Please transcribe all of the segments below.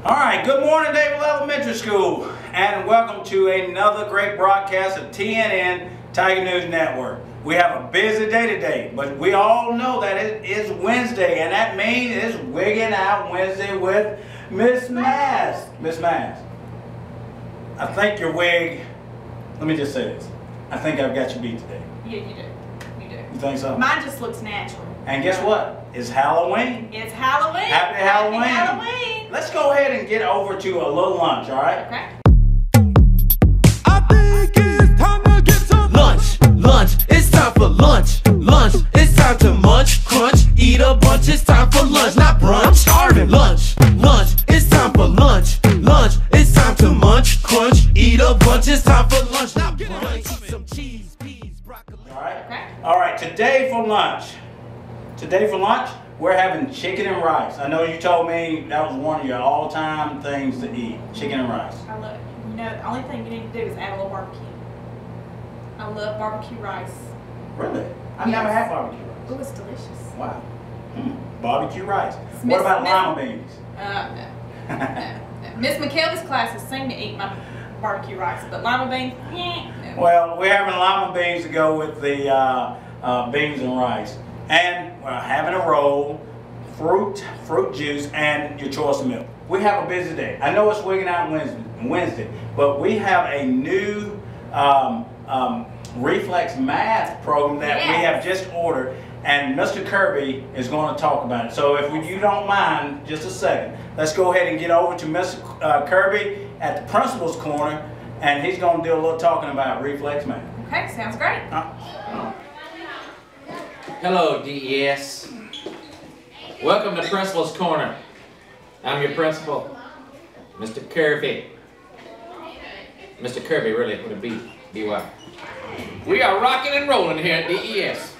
Alright, good morning David Elementary School, and welcome to another great broadcast of TNN Tiger News Network. We have a busy day today, but we all know that it is Wednesday, and that means it's Wigging Out Wednesday with Miss Mask. Miss Mask, I think your wig, let me just say this, I think I've got you beat today. Yeah, you do. You do. You think so? Mine just looks natural. And guess what? It's Halloween. It's Halloween. Happy Halloween. Happy Halloween. Let's go ahead and get over to a little lunch, all right? Okay. I think it's time to get some lunch. Lunch, it's time for lunch. Lunch, it's time to munch, crunch, eat a bunch. It's time for lunch, not brunch. I'm starving. Lunch, lunch, it's time for lunch. Lunch, it's time to munch, crunch, eat a bunch. It's time for lunch, not brunch. Eat some cheese, peas, broccoli. All right. Okay. All right. Today for lunch, we're having chicken and rice. I know you told me that was one of your all-time things to eat, chicken and rice. I love it. You know, the only thing you need to do is add a little barbecue. I love barbecue rice. Really? I've never had barbecue rice. Oh, it's delicious. Wow. Barbecue rice. Miss- What about Miss- lima beans? No. No. Miss McKelvey's classes seem to eat my barbecue rice, but lima beans, no. Well, we're having lima beans to go with the beans and rice. And we're having a roll, fruit juice, and your choice of milk. We have a busy day. I know it's Wigging Out Wednesday, but we have a new reflex math program that we have just ordered, and Mr. Kirby is going to talk about it. So if you don't mind, just a second, let's go ahead and get over to Mr. Kirby at the principal's corner, and he's going to do a little talking about reflex math. Okay, sounds great. Hello, DES. Welcome to Principal's Corner. I'm your principal, Mr. Kirby. Mr. Kirby, really, with a B, B-Y. We are rocking and rolling here at DES.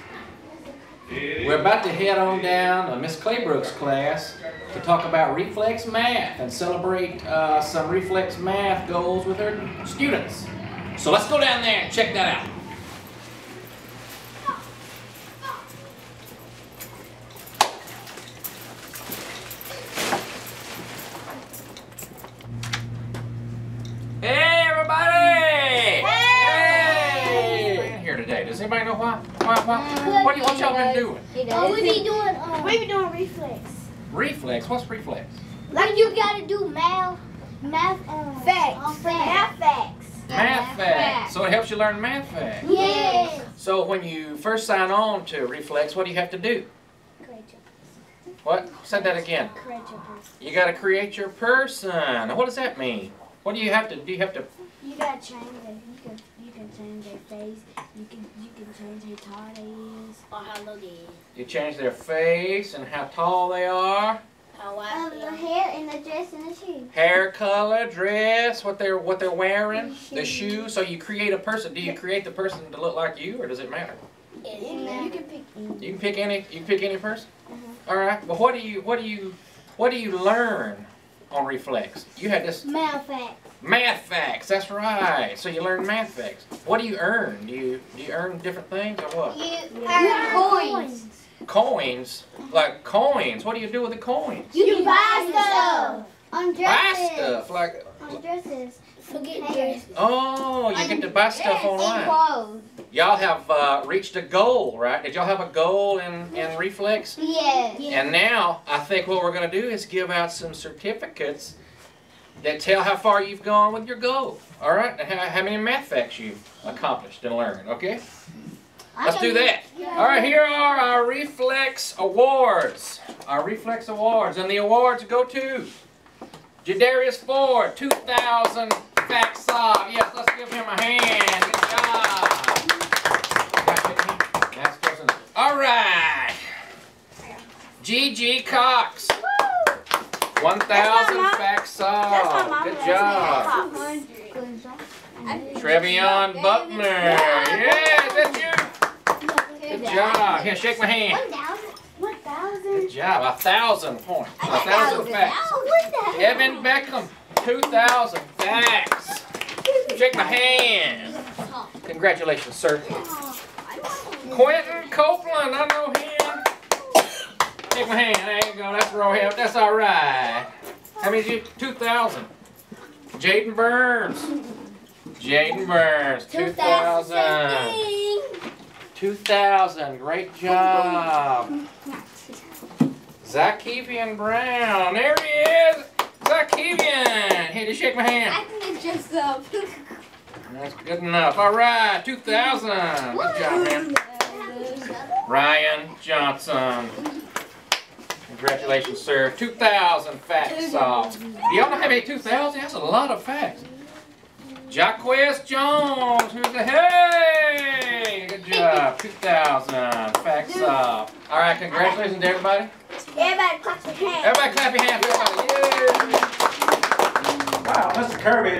We're about to head on down to Miss Claybrook's class to talk about reflex math and celebrate some reflex math goals with her students. So let's go down there and check that out. Hey, everybody! Hey! We're in here today. Does anybody know why? What y'all been doing? We be doing reflex. Reflex? What's reflex? Like you gotta do math facts. Math facts. Math facts. So it helps you learn math facts. Yes. So when you first sign on to reflex, what do you have to do? What? Say that again. You got to create your person. Now, what does that mean? What do you have to do? You have to. You gotta change it. You can change their face. You can change how tall they is or how low they is. You change their face and how tall they are. How wide the hair and the dress and the shoes. Hair color, dress, what they're wearing, the shoes. So you create a person. Do you create the person to look like you, or does it matter? You can pick any. You can pick any. You can pick any person. All right. Well, what do you learn on reflex? You had this. Math facts. Math facts. That's right. So you learn math facts. What do you earn? Do you earn different things or what? You earn coins. Coins? Like coins? What do you do with the coins? You can buy stuff. On dresses. Buy stuff like. On dresses. Forget dresses. Oh, you get to buy stuff online. Clothes. Y'all have reached a goal, right? Did y'all have a goal in reflex? Yes. And now I think what we're going to do is give out some certificates that tell how far you've gone with your goal. All right? And how many math facts you've accomplished and learned. Okay? Let's do that. All right, here are our Reflex Awards. Our Reflex Awards. And the awards go to Jadarius Ford, 2000 facts solved. Yes, let's give him a hand. Good job. All right. G.G. Cox. 1,000 facts solved. Good job. Trevion Buckner. Yeah, that's you. Good job. Here, shake my hand. 1,000. Good job. 1,000 points. 1,000 facts. Kevin Beckham. 2,000 facts. Shake my hand. Congratulations, sir. Quentin Copeland. I know him. Shake my hand. There you go. That's roll help. That's all right. How many did you? 2,000. Jaden Burns. Jaden Burns. 2,000. 2,000. Great job. Zakevian Brown. There he is. Zakevian. Hey, just shake my hand. I can adjust up. That's good enough. All right. 2,000. Good job, man. Ryan Johnson. Congratulations, sir. 2,000 facts solved. Do y'all know how many 2,000? That's a lot of facts. Jaquez Jones. Who's the hey? Good job. 2,000 facts solved. All right. Congratulations to everybody. Everybody clap your hands. Everybody clap your hands. Everybody. Yeah. Wow, Mr. Kirby,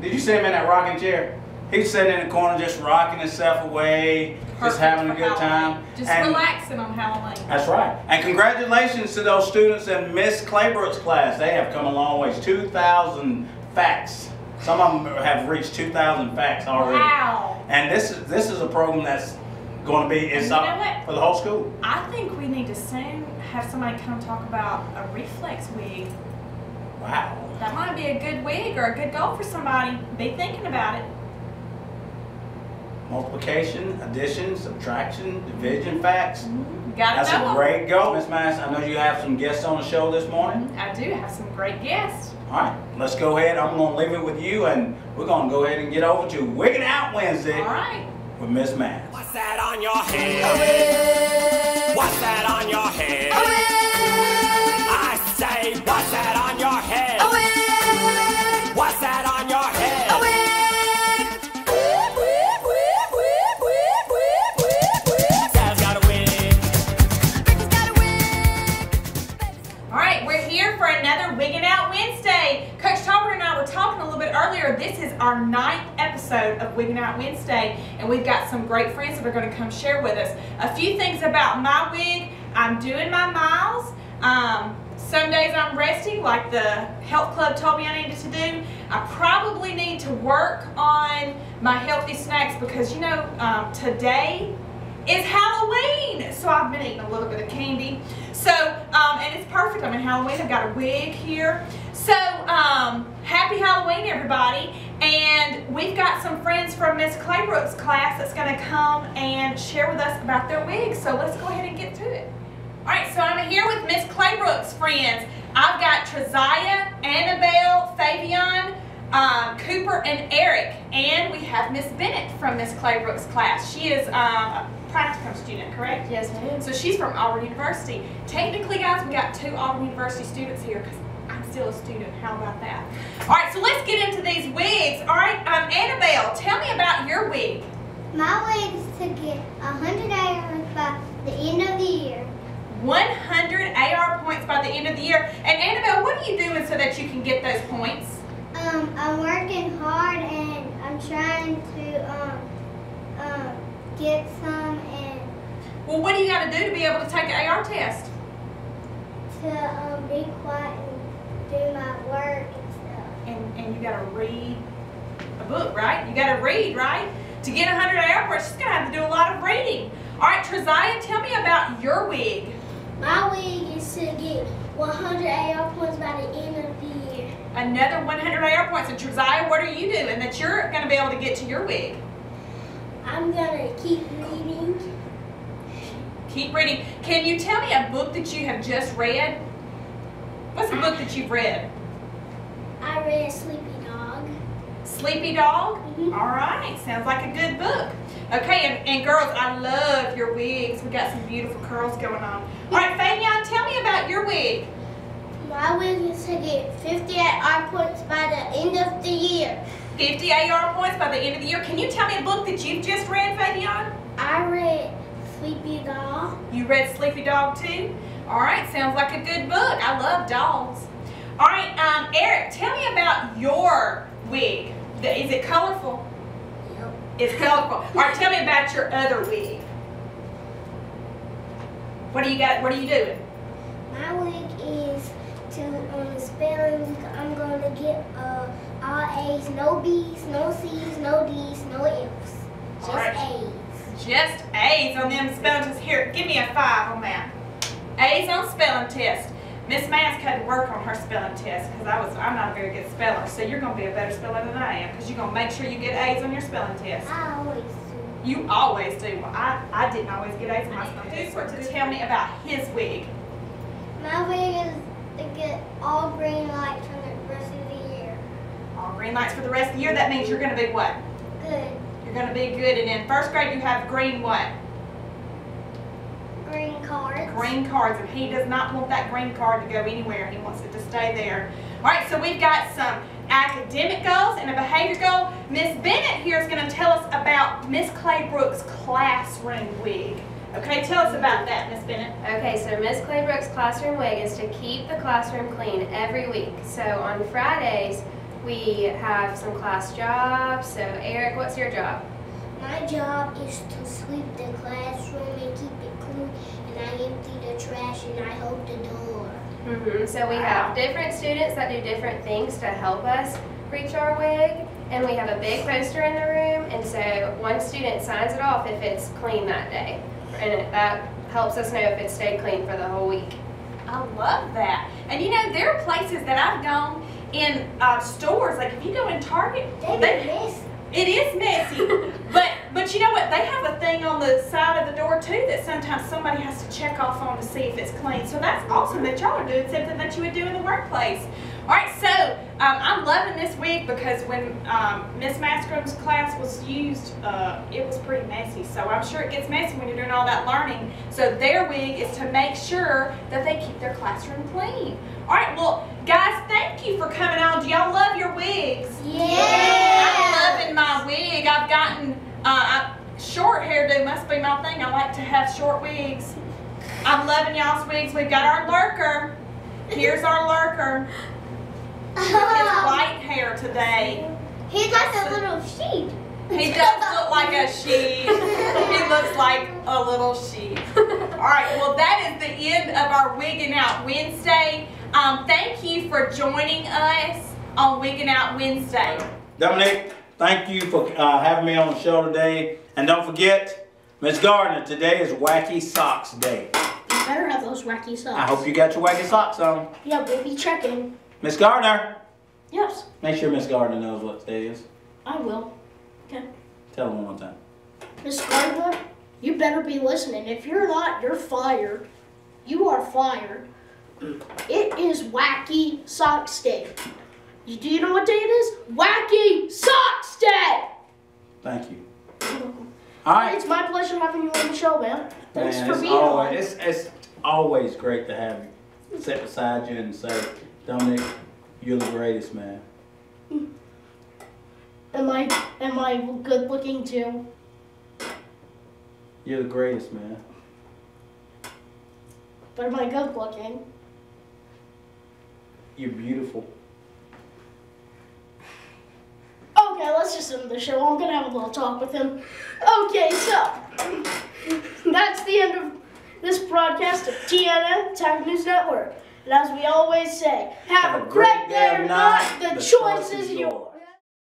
did you see him in that rocking chair? He's sitting in the corner just rocking himself away, just having a good time. Just And relaxing on Halloween. that's right. And congratulations to those students in Miss Claybrook's class. They have come a long ways. 2,000 facts. Some of them have reached 2,000 facts already. Wow. And this is a program that's going to be And you know up what? for the whole school. I think we need to soon have somebody come talk about a reflex wig. Wow. That might be a good wig or a good goal for somebody. Be thinking about it. Multiplication, addition, subtraction, division facts. You gotta That's know a 'em. great goal, Miss Mass. I know you have some guests on the show this morning. I do have some great guests. All right, let's go ahead. I'm going to leave it with you, and we're going to go ahead and get over to Wigging Out Wednesday All right. with Miss Mass. What's that on your head? What's that on your head? I say, what's that on your head? What's that on your head? Dad's got a wig. All right, we're here for another Wigging Out Wednesday. Coach Talbert and I were talking a little bit earlier. This is our 9th episode of Wigging Out Wednesday, and we've got some great friends that are going to come share with us. A few things about my wig. I'm doing my miles. Some days I'm resting, like the health club told me I needed to do. I probably need to work on my healthy snacks because, you know, today is Halloween. So I've been eating a little bit of candy. So, and it's perfect. I'm in Halloween. I've got a wig here. So, happy Halloween, everybody. And we've got some friends from Miss Claybrook's class that's going to come and share with us about their wigs. So let's go ahead and get to it. All right, so I'm here with Miss Claybrook's friends. I've got Treziah, Annabelle, Fabian, Cooper, and Eric. And we have Miss Bennett from Miss Claybrook's class. She is a practicum student, correct? Yes, ma'am. So she's from Auburn University. Technically, guys, we got 2 Auburn University students here because I'm still a student. How about that? All right, so let's get into these wigs. All right, Annabelle, tell me about your wig. My wig is to get 100 hours by the end of the year. 100 AR points by the end of the year. And Annabelle, what are you doing so that you can get those points? I'm working hard and I'm trying to get some and Well, what do you got to do to be able to take an AR test? to be quiet and do my work and stuff. And you got to read a book, right? You got to read, right? To get 100 AR points, she's going to have to do a lot of reading. All right, Treziah, tell me about your wig. My wig is to get 100 AR points by the end of the year. Another 100 AR points. And Treziah, what are you doing that you're going to be able to get to your wig? I'm gonna keep reading. Keep reading. Can you tell me a book that you have just read? What's the book that you've read? I read Sleepy Dog. Sleepy Dog? Mhm. All right, sounds like a good book. Okay, and girls, I love your wigs. We got some beautiful curls going on. All right, Fabian, tell me about your wig. My wig is to get 50 AR points by the end of the year. 50 AR points by the end of the year. Can you tell me a book that you've just read, Fabian? I read Sleepy Dog. You read Sleepy Dog too? All right, sounds like a good book. I love dogs. All right, Eric, tell me about your wig. Is it colorful? Yep. It's colorful. All right, tell me about your other wig. What do you got? What are you doing? My wig is to spelling. I'm going to get all A's, no B's, no C's, no D's, no F's. Just All right. A's. Just A's on them spelling tests. Here, give me a 5 on that. A's on spelling test. Miss Mask had to work on her spelling test because I'm not a very good speller. So you're going to be a better speller than I am because you're going to make sure you get A's on your spelling test. I always do. You always do. Well, I didn't always get A's on my spelling test. To tell me about his wig. My wig is to get all green lights for the rest of the year. All green lights for the rest of the year. That means you're going to be what? Good. You're going to be good. And in first grade, you have green what? Green cards. Green cards, and he does not want that green card to go anywhere. He wants it to stay there. All right, so we've got some academic goals and a behavior goal. Miss Bennett here is going to tell us about Miss Claybrook's classroom wig. Okay, tell us about that, Miss Bennett. Okay, so Miss Claybrook's classroom wig is to keep the classroom clean every week. So on Fridays, we have some class jobs. So Eric, what's your job? My job is to sweep the classroom and keep it clean, and I empty the trash and I hold the door. So we have different students that do different things to help us reach our wig, and we have a big poster in the room, and so one student signs it off if it's clean that day, and that helps us know if it stayed clean for the whole week. I love that. And you know, there are places that I've gone in stores, like if you go in Target, They miss. it is messy, but you know what? They have a thing on the side of the door too that sometimes somebody has to check off on to see if it's clean. So that's awesome that y'all are doing something that you would do in the workplace. All right, so I'm loving this wig because when Miss Mascrum's class was used, it was pretty messy. So I'm sure it gets messy when you're doing all that learning. So their wig is to make sure that they keep their classroom clean. All right, well, guys, thank you for coming on. Do y'all love your wigs? Yeah. I'm loving my wig. I've gotten short hairdo must be my thing. I like to have short wigs. I'm loving y'all's wigs. We've got our lurker. Here's our lurker. With his white hair today. He's like a little sheep. He does look like a sheep. He looks like a little sheep. All right, well, that is the end of our Wigging Out Wednesday. Thank you for joining us on Wigging Out Wednesday. Dominic, thank you for having me on the show today. And don't forget, Miss Gardner, today is Wacky Socks Day. You better have those wacky socks. I hope you got your wacky socks on. Yeah, we'll be checking. Miss Gardner, Yes, make sure Miss Gardner knows what today is. I will. Okay. Tell her one more time. Miss Gardner, you better be listening. If you're not, you're fired. You are fired. It is Wacky Socks Day. Do you know what day it is? Wacky Socks Day! Thank you. All right. It's my pleasure having you on the show, man. Thanks Man, for it's being on. always, it's always great to have you sit beside you and say, Dominic, you're the greatest, man. Am I good looking too? You're the greatest, man. But am I good looking? You're beautiful. Okay, let's just end the show. I'm gonna have a little talk with him. Okay, so that's the end of this broadcast of TNN Tiger News Network. And as we always say, have a great day or not, the choice is yours.